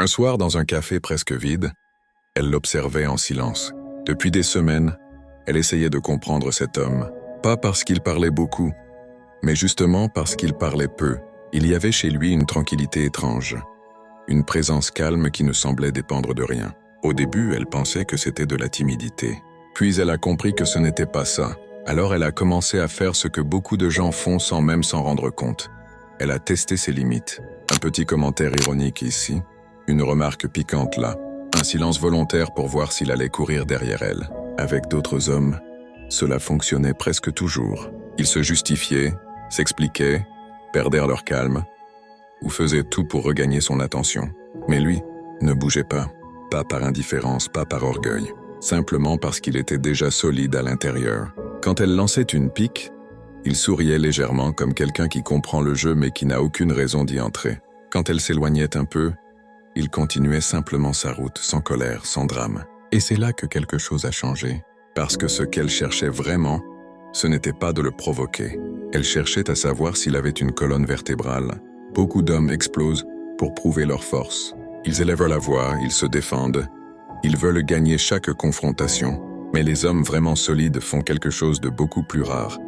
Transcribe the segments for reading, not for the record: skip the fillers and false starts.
Un soir, dans un café presque vide, elle l'observait en silence. Depuis des semaines, elle essayait de comprendre cet homme. Pas parce qu'il parlait beaucoup, mais justement parce qu'il parlait peu. Il y avait chez lui une tranquillité étrange, une présence calme qui ne semblait dépendre de rien. Au début, elle pensait que c'était de la timidité. Puis elle a compris que ce n'était pas ça. Alors elle a commencé à faire ce que beaucoup de gens font sans même s'en rendre compte. Elle a testé ses limites. Un petit commentaire ironique ici, une remarque piquante là, un silence volontaire pour voir s'il allait courir derrière elle. Avec d'autres hommes, cela fonctionnait presque toujours. Ils se justifiaient, s'expliquaient, perdirent leur calme, ou faisaient tout pour regagner son attention. Mais lui ne bougeait pas par indifférence, pas par orgueil, simplement parce qu'il était déjà solide à l'intérieur. Quand elle lançait une pique, il souriait légèrement comme quelqu'un qui comprend le jeu mais qui n'a aucune raison d'y entrer. Quand elle s'éloignait un peu, il continuait simplement sa route, sans colère, sans drame. Et c'est là que quelque chose a changé, parce que ce qu'elle cherchait vraiment, ce n'était pas de le provoquer. Elle cherchait à savoir s'il avait une colonne vertébrale. Beaucoup d'hommes explosent pour prouver leur force. Ils élèvent la voix, ils se défendent, ils veulent gagner chaque confrontation. Mais les hommes vraiment solides font quelque chose de beaucoup plus rare.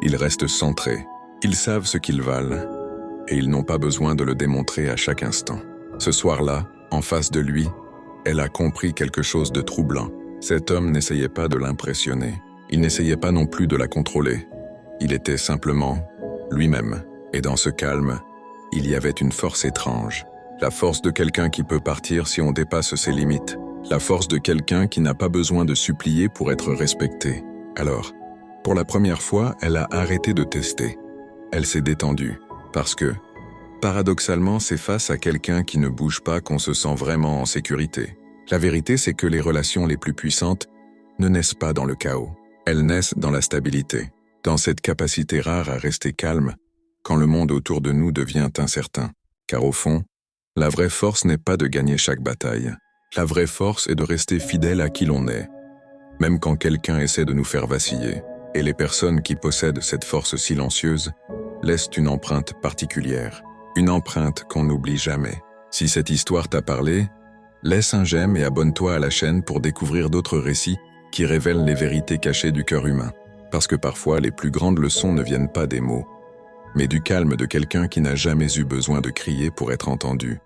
Ils restent centrés, ils savent ce qu'ils valent, et ils n'ont pas besoin de le démontrer à chaque instant. Ce soir-là, en face de lui, elle a compris quelque chose de troublant. Cet homme n'essayait pas de l'impressionner. Il n'essayait pas non plus de la contrôler. Il était simplement lui-même. Et dans ce calme, il y avait une force étrange. La force de quelqu'un qui peut partir si on dépasse ses limites. La force de quelqu'un qui n'a pas besoin de supplier pour être respecté. Alors, pour la première fois, elle a arrêté de tester. Elle s'est détendue. Parce que, paradoxalement, c'est face à quelqu'un qui ne bouge pas qu'on se sent vraiment en sécurité. La vérité, c'est que les relations les plus puissantes ne naissent pas dans le chaos. Elles naissent dans la stabilité, dans cette capacité rare à rester calme quand le monde autour de nous devient incertain. Car au fond, la vraie force n'est pas de gagner chaque bataille. La vraie force est de rester fidèle à qui l'on est, même quand quelqu'un essaie de nous faire vaciller. Et les personnes qui possèdent cette force silencieuse laissent une empreinte particulière, une empreinte qu'on n'oublie jamais. Si cette histoire t'a parlé, laisse un j'aime et abonne-toi à la chaîne pour découvrir d'autres récits qui révèlent les vérités cachées du cœur humain. Parce que parfois, les plus grandes leçons ne viennent pas des mots, mais du calme de quelqu'un qui n'a jamais eu besoin de crier pour être entendu.